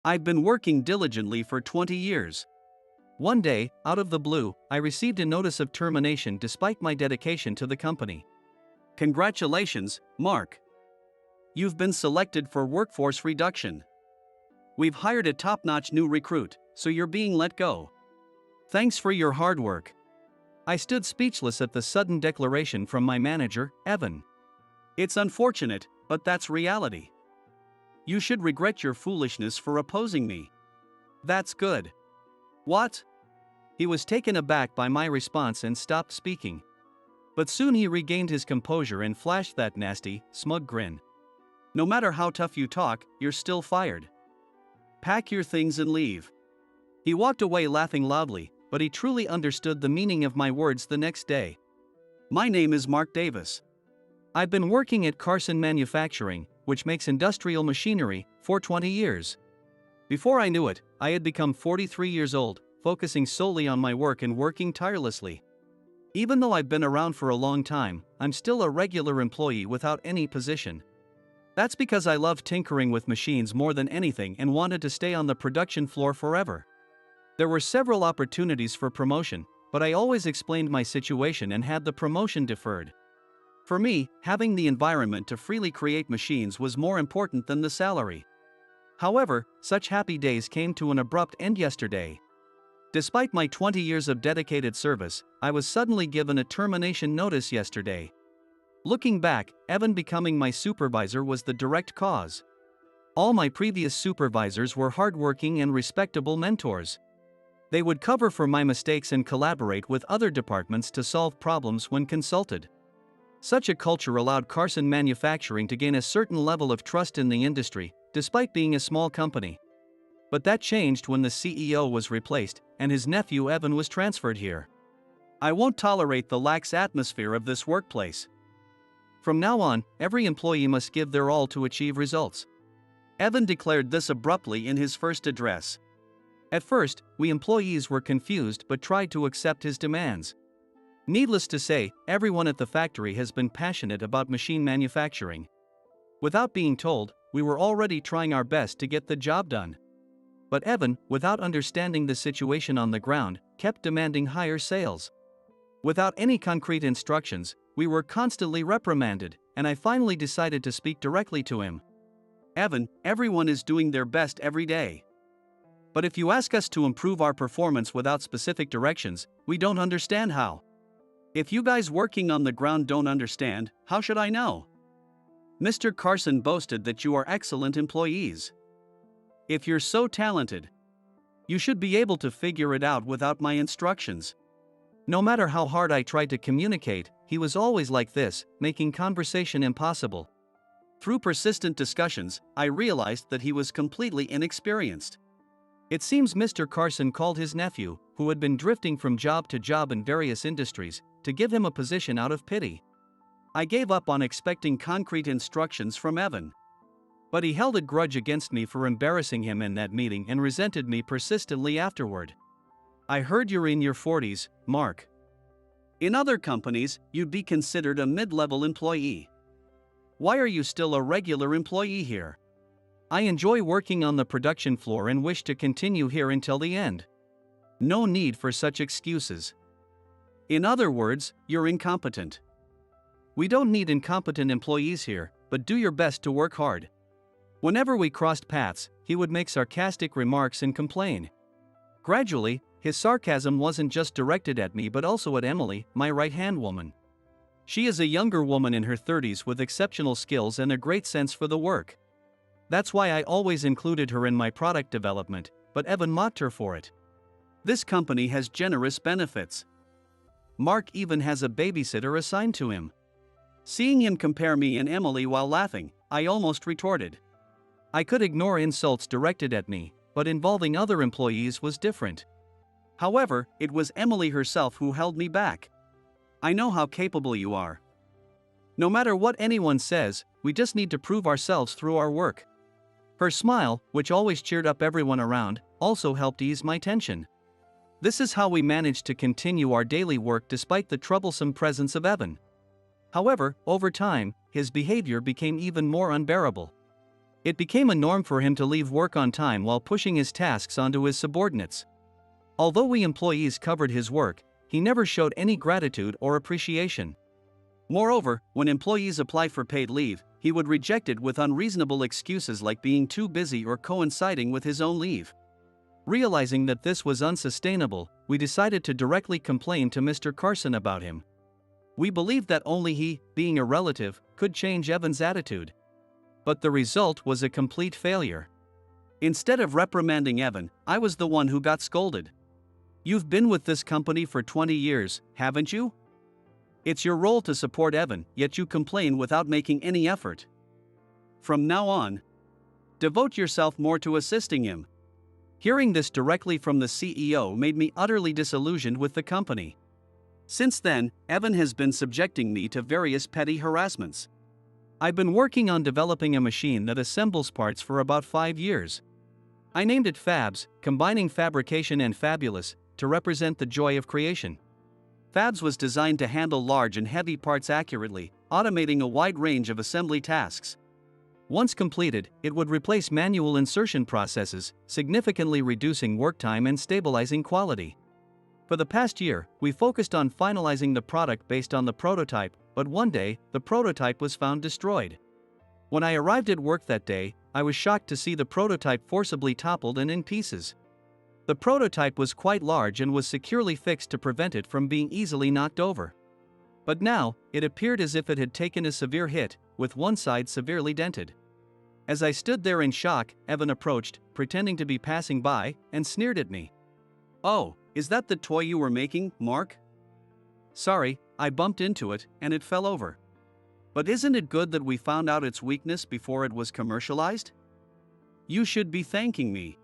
I've been working diligently for 20 years. One day, out of the blue, I received a notice of termination despite my dedication to the company. Congratulations, Mark. You've been selected for workforce reduction. We've hired a top-notch new recruit, so you're being let go. Thanks for your hard work. I stood speechless at the sudden declaration from my manager, Evan. It's unfortunate, but that's reality. You should regret your foolishness for opposing me. That's good. What? He was taken aback by my response and stopped speaking. But soon he regained his composure and flashed that nasty, smug grin. No matter how tough you talk, you're still fired. Pack your things and leave. He walked away laughing loudly, but he truly understood the meaning of my words the next day. My name is Mark Davis. I've been working at Carson Manufacturing, which makes industrial machinery, for 20 years. Before I knew it, I had become 43 years old, focusing solely on my work and working tirelessly. Even though I've been around for a long time, I'm still a regular employee without any position. That's because I love tinkering with machines more than anything and wanted to stay on the production floor forever. There were several opportunities for promotion, but I always explained my situation and had the promotion deferred. For me, having the environment to freely create machines was more important than the salary. However, such happy days came to an abrupt end yesterday. Despite my 20 years of dedicated service, I was suddenly given a termination notice yesterday. Looking back, Evan becoming my supervisor was the direct cause. All my previous supervisors were hardworking and respectable mentors. They would cover for my mistakes and collaborate with other departments to solve problems when consulted. Such a culture allowed Carson Manufacturing to gain a certain level of trust in the industry, despite being a small company. But that changed when the CEO was replaced, and his nephew Evan was transferred here. I won't tolerate the lax atmosphere of this workplace. From now on, every employee must give their all to achieve results. Evan declared this abruptly in his first address. At first, we employees were confused but tried to accept his demands. Needless to say, everyone at the factory has been passionate about machine manufacturing. Without being told, we were already trying our best to get the job done. But Evan, without understanding the situation on the ground, kept demanding higher sales. Without any concrete instructions, we were constantly reprimanded, and I finally decided to speak directly to him. Evan, everyone is doing their best every day. But if you ask us to improve our performance without specific directions, we don't understand how. If you guys working on the ground don't understand, how should I know? Mr. Carson boasted that you are excellent employees. If you're so talented, you should be able to figure it out without my instructions. No matter how hard I tried to communicate, he was always like this, making conversation impossible. Through persistent discussions, I realized that he was completely inexperienced. It seems Mr. Carson called his nephew, who had been drifting from job to job in various industries, to give him a position out of pity. I gave up on expecting concrete instructions from Evan. But he held a grudge against me for embarrassing him in that meeting and resented me persistently afterward. I heard you're in your 40s, Mark. In other companies, you'd be considered a mid-level employee. Why are you still a regular employee here? I enjoy working on the production floor and wish to continue here until the end. No need for such excuses. In other words, you're incompetent. We don't need incompetent employees here, but do your best to work hard. Whenever we crossed paths, he would make sarcastic remarks and complain. Gradually, his sarcasm wasn't just directed at me but also at Emily, my right-hand woman. She is a younger woman in her 30s with exceptional skills and a great sense for the work. That's why I always included her in my product development, but Evan mocked her for it. This company has generous benefits. Mark even has a babysitter assigned to him. Seeing him compare me and Emily while laughing, I almost retorted. I could ignore insults directed at me, but involving other employees was different. However, it was Emily herself who held me back. I know how capable you are. No matter what anyone says, we just need to prove ourselves through our work. Her smile, which always cheered up everyone around, also helped ease my tension. This is how we managed to continue our daily work despite the troublesome presence of Evan. However, over time, his behavior became even more unbearable. It became a norm for him to leave work on time while pushing his tasks onto his subordinates. Although we employees covered his work, he never showed any gratitude or appreciation. Moreover, when employees applied for paid leave, he would reject it with unreasonable excuses like being too busy or coinciding with his own leave. Realizing that this was unsustainable, we decided to directly complain to Mr. Carson about him. We believed that only he, being a relative, could change Evan's attitude. But the result was a complete failure. Instead of reprimanding Evan, I was the one who got scolded. "You've been with this company for 20 years, haven't you? It's your role to support Evan, yet you complain without making any effort. From now on, devote yourself more to assisting him." Hearing this directly from the CEO made me utterly disillusioned with the company. Since then, Evan has been subjecting me to various petty harassments. I've been working on developing a machine that assembles parts for about 5 years. I named it Fabs, combining fabrication and fabulous, to represent the joy of creation. Fabs was designed to handle large and heavy parts accurately, automating a wide range of assembly tasks. Once completed, it would replace manual insertion processes, significantly reducing work time and stabilizing quality. For the past year, we focused on finalizing the product based on the prototype, but one day, the prototype was found destroyed. When I arrived at work that day, I was shocked to see the prototype forcibly toppled and in pieces. The prototype was quite large and was securely fixed to prevent it from being easily knocked over. But now, it appeared as if it had taken a severe hit, with one side severely dented. As I stood there in shock, Evan approached, pretending to be passing by, and sneered at me. "Oh, is that the toy you were making, Mark?" "Sorry, I bumped into it, and it fell over." "But isn't it good that we found out its weakness before it was commercialized? You should be thanking me."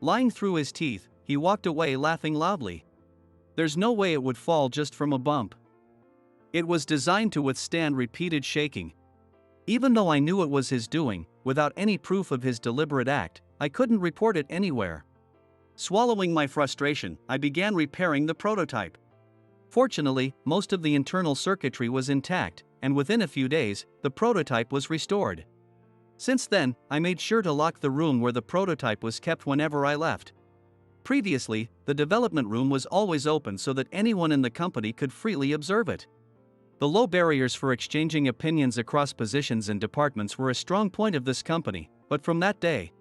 Lying through his teeth, he walked away laughing loudly. There's no way it would fall just from a bump. It was designed to withstand repeated shaking. Even though I knew it was his doing, without any proof of his deliberate act, I couldn't report it anywhere. Swallowing my frustration, I began repairing the prototype. Fortunately, most of the internal circuitry was intact, and within a few days, the prototype was restored. Since then, I made sure to lock the room where the prototype was kept whenever I left. Previously, the development room was always open so that anyone in the company could freely observe it. The low barriers for exchanging opinions across positions and departments were a strong point of this company, but from that day,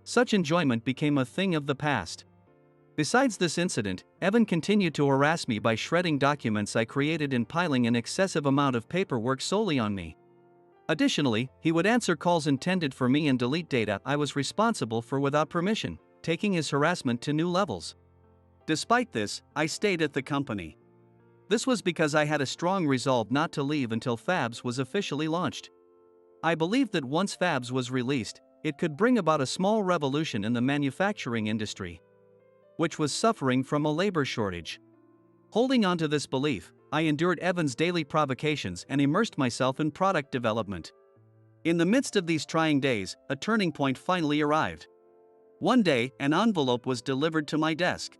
such enjoyment became a thing of the past. Besides this incident, Evan continued to harass me by shredding documents I created and piling an excessive amount of paperwork solely on me. Additionally, he would answer calls intended for me and delete data I was responsible for without permission, taking his harassment to new levels. Despite this, I stayed at the company. This was because I had a strong resolve not to leave until Fabs was officially launched. I believed that once Fabs was released, it could bring about a small revolution in the manufacturing industry, which was suffering from a labor shortage. Holding on to this belief, I endured Evan's daily provocations and immersed myself in product development. In the midst of these trying days, a turning point finally arrived. One day, an envelope was delivered to my desk.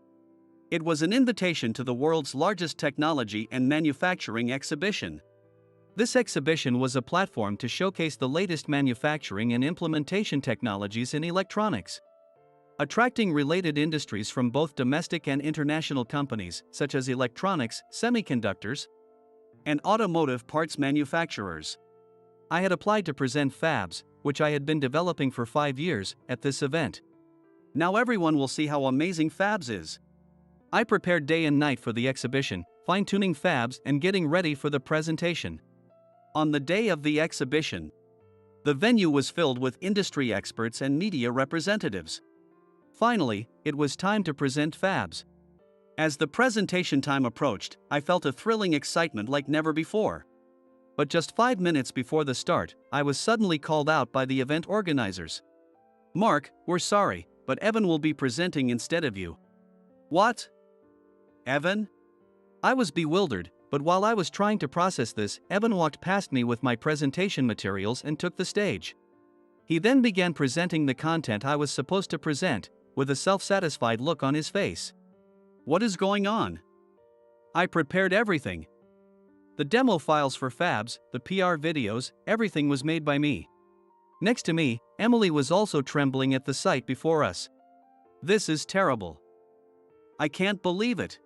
It was an invitation to the world's largest technology and manufacturing exhibition. This exhibition was a platform to showcase the latest manufacturing and implementation technologies in electronics, attracting related industries from both domestic and international companies, such as electronics, semiconductors, and automotive parts manufacturers. I had applied to present Fabs, which I had been developing for 5 years, at this event. Now everyone will see how amazing Fabs is. I prepared day and night for the exhibition, fine-tuning Fabs and getting ready for the presentation. On the day of the exhibition, the venue was filled with industry experts and media representatives. Finally, it was time to present Fabs. As the presentation time approached, I felt a thrilling excitement like never before. But just 5 minutes before the start, I was suddenly called out by the event organizers. "Mark, we're sorry, but Evan will be presenting instead of you." "What? Evan?" I was bewildered, but while I was trying to process this, Evan walked past me with my presentation materials and took the stage. He then began presenting the content I was supposed to present, with a self-satisfied look on his face. "What is going on? I prepared everything. The demo files for Fabs, the PR videos, everything was made by me. Next to me, Emily was also trembling at the sight before us. "This is terrible. I can't believe it.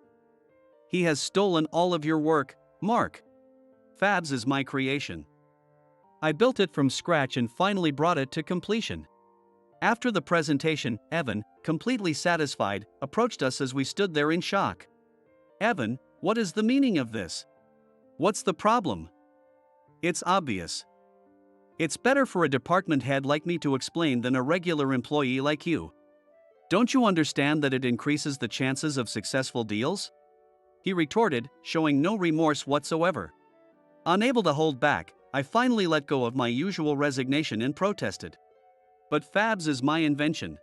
He has stolen all of your work, Mark. Fabs is my creation. I built it from scratch and finally brought it to completion." After the presentation, Evan, completely satisfied, approached us as we stood there in shock. "Evan, what is the meaning of this? What's the problem?" "It's obvious. It's better for a department head like me to explain than a regular employee like you. Don't you understand that it increases the chances of successful deals?" he retorted, showing no remorse whatsoever. Unable to hold back, I finally let go of my usual resignation and protested. "But Fabs is my invention.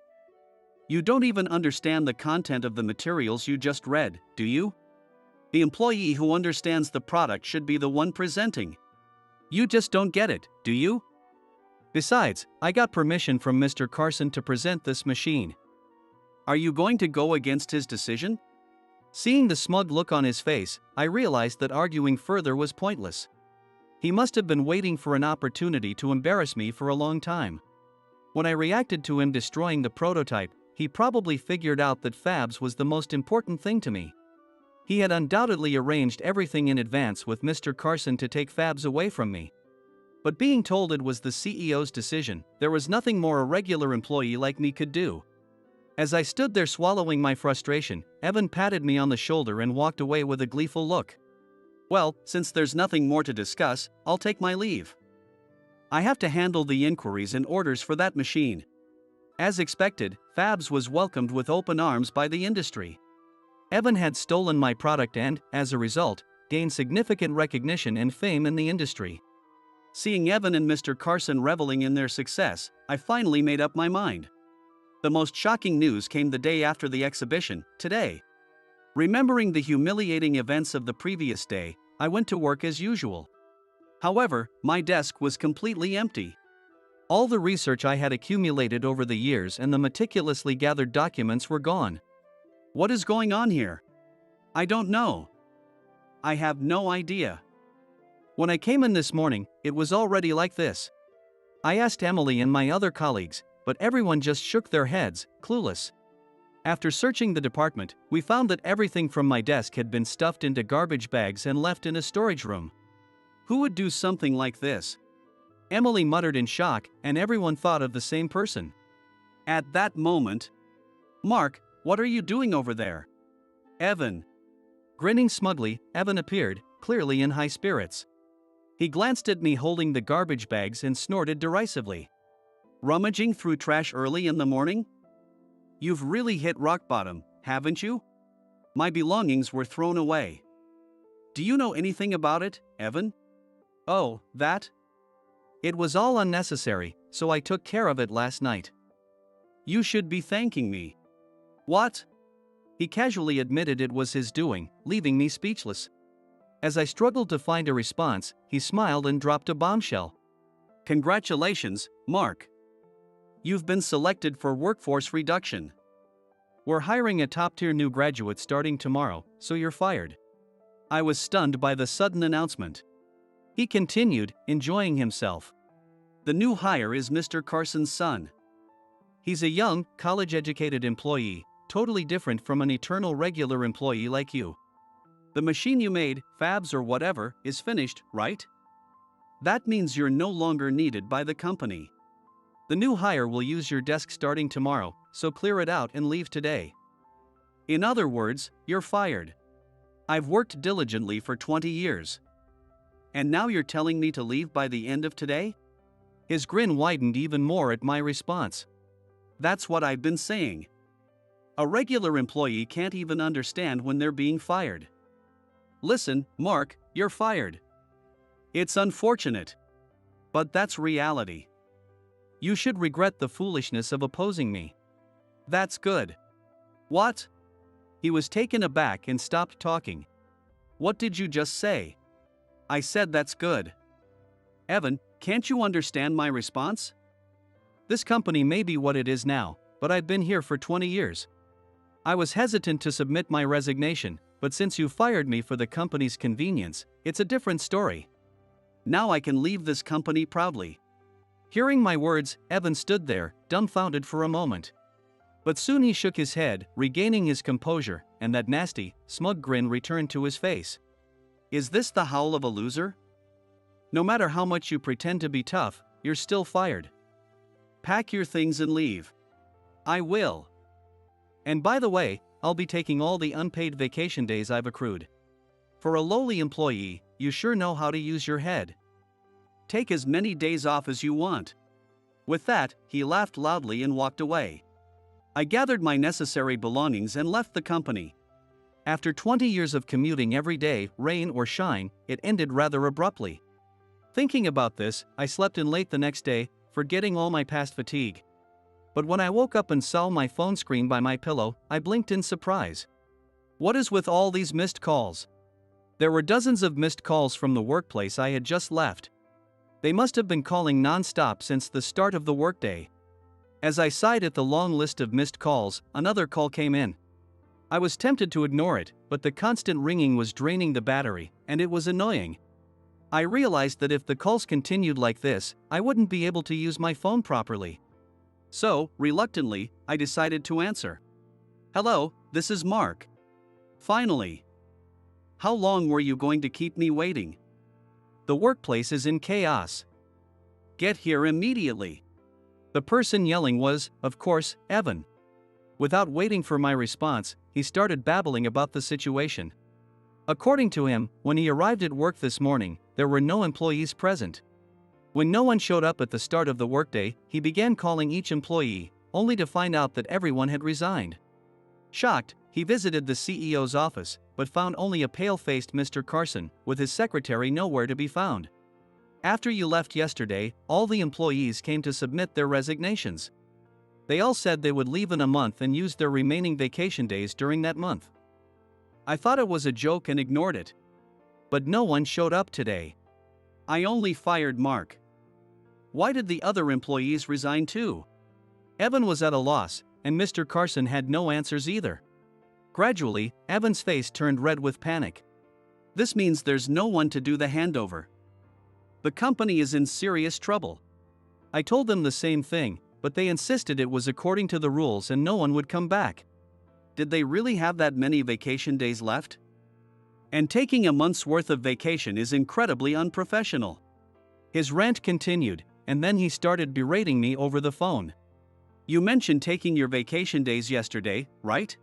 You don't even understand the content of the materials you just read, do you? The employee who understands the product should be the one presenting. You just don't get it, do you? Besides, I got permission from Mr. Carson to present this machine. Are you going to go against his decision?" Seeing the smug look on his face, I realized that arguing further was pointless. He must have been waiting for an opportunity to embarrass me for a long time. When I reacted to him destroying the prototype, he probably figured out that Fabs was the most important thing to me. He had undoubtedly arranged everything in advance with Mr. Carson to take Fabs away from me. But being told it was the CEO's decision, there was nothing more a regular employee like me could do. As I stood there swallowing my frustration, Evan patted me on the shoulder and walked away with a gleeful look. "Well, since there's nothing more to discuss, I'll take my leave. I have to handle the inquiries and orders for that machine." As expected, Fabs was welcomed with open arms by the industry. Evan had stolen my product and, as a result, gained significant recognition and fame in the industry. Seeing Evan and Mr. Carson reveling in their success, I finally made up my mind. The most shocking news came the day after the exhibition, today. Remembering the humiliating events of the previous day, I went to work as usual. However, my desk was completely empty. All the research I had accumulated over the years and the meticulously gathered documents were gone. What is going on here? I don't know. I have no idea. When I came in this morning, it was already like this. I asked Emily and my other colleagues, but everyone just shook their heads, clueless. After searching the department, we found that everything from my desk had been stuffed into garbage bags and left in a storage room. Who would do something like this? Emily muttered in shock, and everyone thought of the same person. At that moment, "Mark, what are you doing over there?" "Evan." Grinning smugly, Evan appeared, clearly in high spirits. He glanced at me holding the garbage bags and snorted derisively. "Rummaging through trash early in the morning? You've really hit rock bottom, haven't you? My belongings were thrown away. Do you know anything about it, Evan?" "Oh, that? It was all unnecessary, so I took care of it last night." "You should be thanking me." "What?" He casually admitted it was his doing, leaving me speechless. As I struggled to find a response, he smiled and dropped a bombshell. "Congratulations, Mark. You've been selected for workforce reduction. We're hiring a top-tier new graduate starting tomorrow, so you're fired." I was stunned by the sudden announcement. He continued, enjoying himself. "The new hire is Mr. Carson's son. He's a young, college-educated employee, totally different from an eternal regular employee like you. The machine you made, Fabs or whatever, is finished, right? That means you're no longer needed by the company. The new hire will use your desk starting tomorrow, so clear it out and leave today. In other words, you're fired. I've worked diligently for 20 years. And now you're telling me to leave by the end of today?" His grin widened even more at my response. "That's what I've been saying. A regular employee can't even understand when they're being fired. Listen, Mark, you're fired. It's unfortunate. But that's reality. You should regret the foolishness of opposing me." "That's good." "What?" He was taken aback and stopped talking. "What did you just say?" "I said that's good." "Evan, can't you understand my response? This company may be what it is now, but I've been here for 20 years. I was hesitant to submit my resignation, but since you fired me for the company's convenience, it's a different story. Now I can leave this company proudly. Hearing my words, Evan stood there, dumbfounded for a moment. But soon he shook his head, regaining his composure, and that nasty, smug grin returned to his face. Is this the howl of a loser? No matter how much you pretend to be tough, you're still fired. Pack your things and leave. I will. And by the way, I'll be taking all the unpaid vacation days I've accrued. For a lowly employee, you sure know how to use your head. Take as many days off as you want. With that, he laughed loudly and walked away. I gathered my necessary belongings and left the company. After 20 years of commuting every day, rain or shine, it ended rather abruptly. Thinking about this, I slept in late the next day, forgetting all my past fatigue. But when I woke up and saw my phone screen by my pillow, I blinked in surprise. What is with all these missed calls? There were dozens of missed calls from the workplace I had just left. They must have been calling non-stop since the start of the workday. As I sighed at the long list of missed calls, another call came in. I was tempted to ignore it, but the constant ringing was draining the battery, and it was annoying. I realized that if the calls continued like this, I wouldn't be able to use my phone properly. So, reluctantly, I decided to answer. Hello, this is Mark. Finally. How long were you going to keep me waiting? The workplace is in chaos. Get here immediately. The person yelling was, of course, Evan. Without waiting for my response, he started babbling about the situation. According to him, when he arrived at work this morning, there were no employees present. When no one showed up at the start of the workday, he began calling each employee, only to find out that everyone had resigned. Shocked, he visited the CEO's office, but found only a pale-faced Mr. Carson, with his secretary nowhere to be found. After you left yesterday, all the employees came to submit their resignations. They all said they would leave in a month and use their remaining vacation days during that month. I thought it was a joke and ignored it. But no one showed up today. I only fired Mark. Why did the other employees resign too? Evan was at a loss, and Mr. Carson had no answers either. Gradually, Evan's face turned red with panic. This means there's no one to do the handover. The company is in serious trouble. I told them the same thing, but they insisted it was according to the rules and no one would come back. Did they really have that many vacation days left? And taking a month's worth of vacation is incredibly unprofessional. His rant continued, and then he started berating me over the phone. You mentioned taking your vacation days yesterday, right?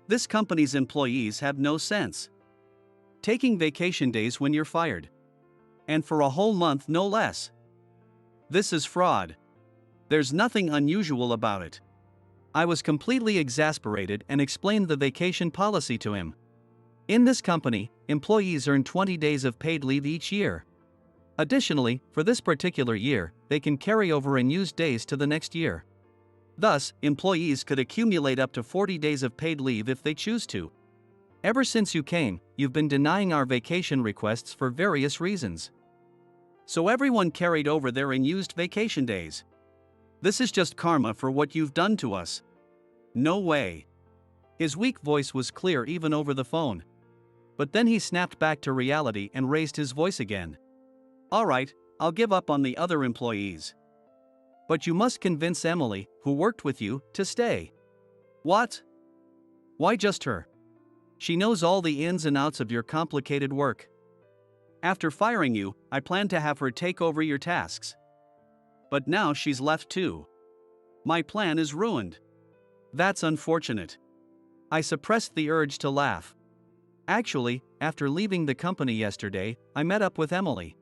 This company's employees have no sense. Taking vacation days when you're fired. And for a whole month, no less. This is fraud. There's nothing unusual about it. I was completely exasperated and explained the vacation policy to him. In this company, employees earn 20 days of paid leave each year. Additionally, for this particular year, they can carry over unused days to the next year. Thus, employees could accumulate up to 40 days of paid leave if they choose to. Ever since you came, you've been denying our vacation requests for various reasons. So everyone carried over their unused vacation days. This is just karma for what you've done to us. No way. His weak voice was clear even over the phone. But then he snapped back to reality and raised his voice again. All right, I'll give up on the other employees. But you must convince Emily, who worked with you, to stay. What? Why just her? She knows all the ins and outs of your complicated work. After firing you, I planned to have her take over your tasks. But now she's left too. My plan is ruined. That's unfortunate. I suppressed the urge to laugh. Actually, after leaving the company yesterday, I met up with Emily.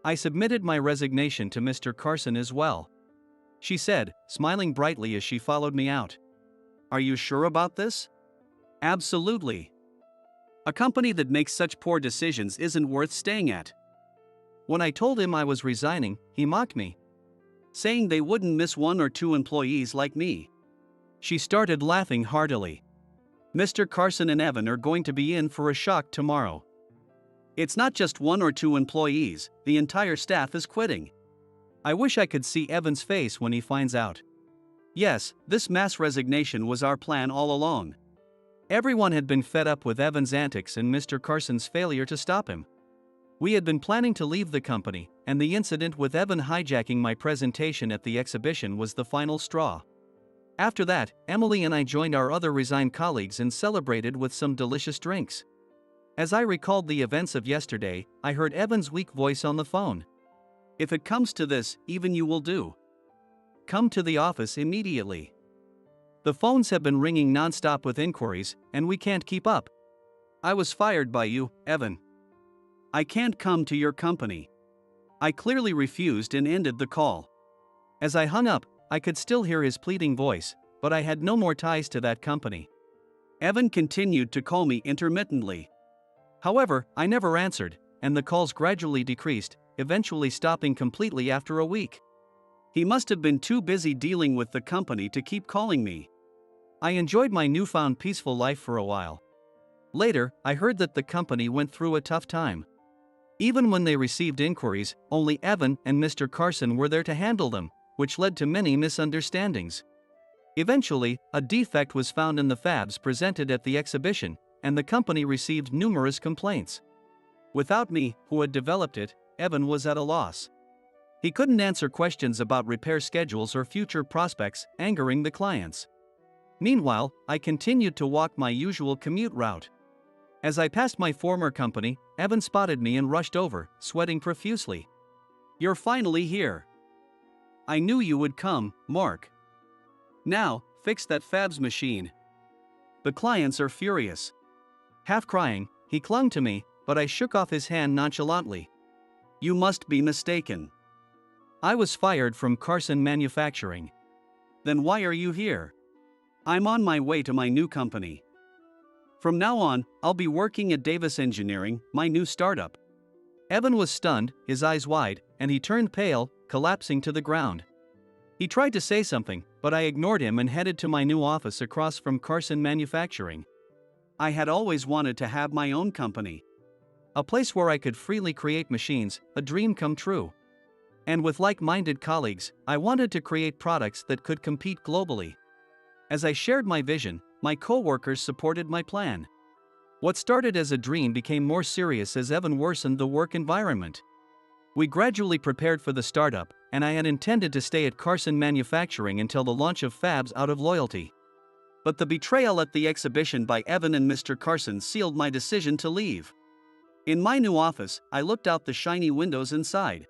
I submitted my resignation to Mr. Carson as well. She said, smiling brightly as she followed me out. Are you sure about this? Absolutely. A company that makes such poor decisions isn't worth staying at. When I told him I was resigning, he mocked me, saying they wouldn't miss one or two employees like me. She started laughing heartily. Mr. Carson and Evan are going to be in for a shock tomorrow. It's not just one or two employees, the entire staff is quitting. I wish I could see Evan's face when he finds out. Yes, this mass resignation was our plan all along. Everyone had been fed up with Evan's antics and Mr. Carson's failure to stop him. We had been planning to leave the company, and the incident with Evan hijacking my presentation at the exhibition was the final straw. After that, Emily and I joined our other resigned colleagues and celebrated with some delicious drinks. As I recalled the events of yesterday, I heard Evan's weak voice on the phone. "If it comes to this, even you will do. Come to the office immediately. The phones have been ringing non-stop with inquiries, and we can't keep up. I was fired by you, Evan. I can't come to your company." I clearly refused and ended the call. As I hung up, I could still hear his pleading voice, but I had no more ties to that company. Evan continued to call me intermittently. However, I never answered, and the calls gradually decreased, eventually stopping completely after a week. He must have been too busy dealing with the company to keep calling me. I enjoyed my newfound peaceful life for a while. Later, I heard that the company went through a tough time. Even when they received inquiries, only Evan and Mr. Carson were there to handle them, which led to many misunderstandings. Eventually, a defect was found in the fabs presented at the exhibition, and the company received numerous complaints. Without me, who had developed it, Evan was at a loss. He couldn't answer questions about repair schedules or future prospects, angering the clients. Meanwhile, I continued to walk my usual commute route. As I passed my former company, Evan spotted me and rushed over, sweating profusely. "You're finally here. I knew you would come, Mark. Now, fix that fabs machine. The clients are furious." Half crying, he clung to me, but I shook off his hand nonchalantly. "You must be mistaken. I was fired from Carson Manufacturing." "Then why are you here?" "I'm on my way to my new company. From now on, I'll be working at Davis Engineering, my new startup." Evan was stunned, his eyes wide, and he turned pale, collapsing to the ground. He tried to say something, but I ignored him and headed to my new office across from Carson Manufacturing. I had always wanted to have my own company. A place where I could freely create machines, a dream come true. And with like-minded colleagues, I wanted to create products that could compete globally. As I shared my vision, my co-workers supported my plan. What started as a dream became more serious as Evan worsened the work environment. We gradually prepared for the startup, and I had intended to stay at Carson Manufacturing until the launch of fabs out of loyalty. But the betrayal at the exhibition by Evan and Mr. Carson sealed my decision to leave. In my new office, I looked out the shiny windows inside.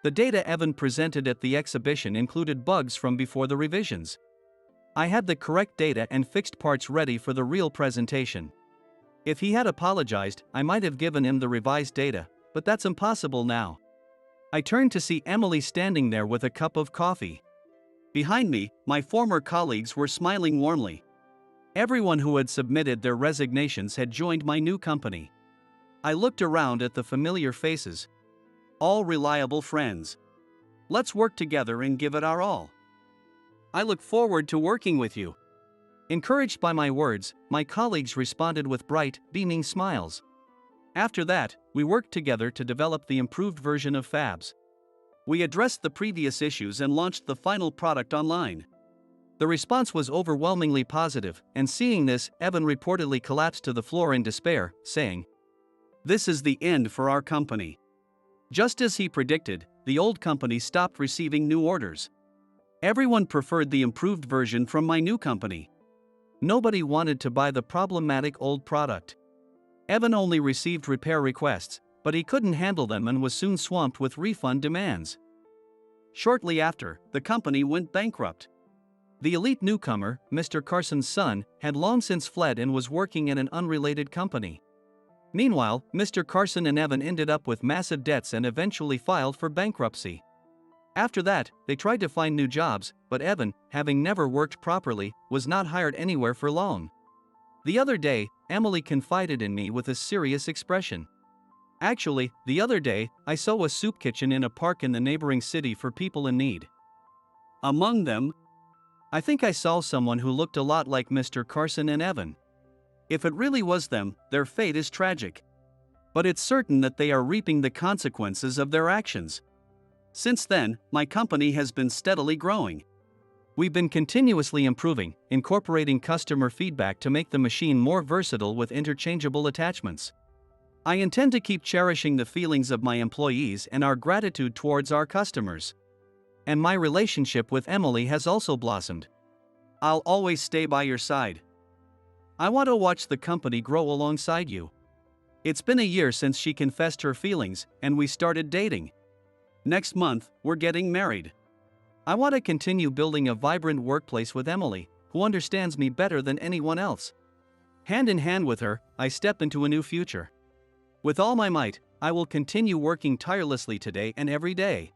The data Evan presented at the exhibition included bugs from before the revisions. I had the correct data and fixed parts ready for the real presentation. If he had apologized, I might have given him the revised data, but that's impossible now. I turned to see Emily standing there with a cup of coffee. Behind me, my former colleagues were smiling warmly. Everyone who had submitted their resignations had joined my new company. I looked around at the familiar faces. All reliable friends. Let's work together and give it our all. I look forward to working with you. Encouraged by my words, my colleagues responded with bright, beaming smiles. After that, we worked together to develop the improved version of Fabs. We addressed the previous issues and launched the final product online. The response was overwhelmingly positive, and seeing this, Evan reportedly collapsed to the floor in despair, saying, "This is the end for our company." Just as he predicted, the old company stopped receiving new orders. Everyone preferred the improved version from my new company. Nobody wanted to buy the problematic old product. Evan only received repair requests, but he couldn't handle them and was soon swamped with refund demands. Shortly after, the company went bankrupt. The elite newcomer, Mr. Carson's son, had long since fled and was working at an unrelated company. Meanwhile, Mr. Carson and Evan ended up with massive debts and eventually filed for bankruptcy. After that, they tried to find new jobs, but Evan, having never worked properly, was not hired anywhere for long. The other day, Emily confided in me with a serious expression. "Actually, the other day, I saw a soup kitchen in a park in the neighboring city for people in need. Among them, I think I saw someone who looked a lot like Mr. Carson and Evan. If it really was them, their fate is tragic. But it's certain that they are reaping the consequences of their actions. Since then, my company has been steadily growing. We've been continuously improving, incorporating customer feedback to make the machine more versatile with interchangeable attachments. I intend to keep cherishing the feelings of my employees and our gratitude towards our customers. And my relationship with Emily has also blossomed. I'll always stay by your side. I want to watch the company grow alongside you. It's been a year since she confessed her feelings, and we started dating. Next month, we're getting married. I want to continue building a vibrant workplace with Emily, who understands me better than anyone else. Hand in hand with her, I step into a new future. With all my might, I will continue working tirelessly today and every day.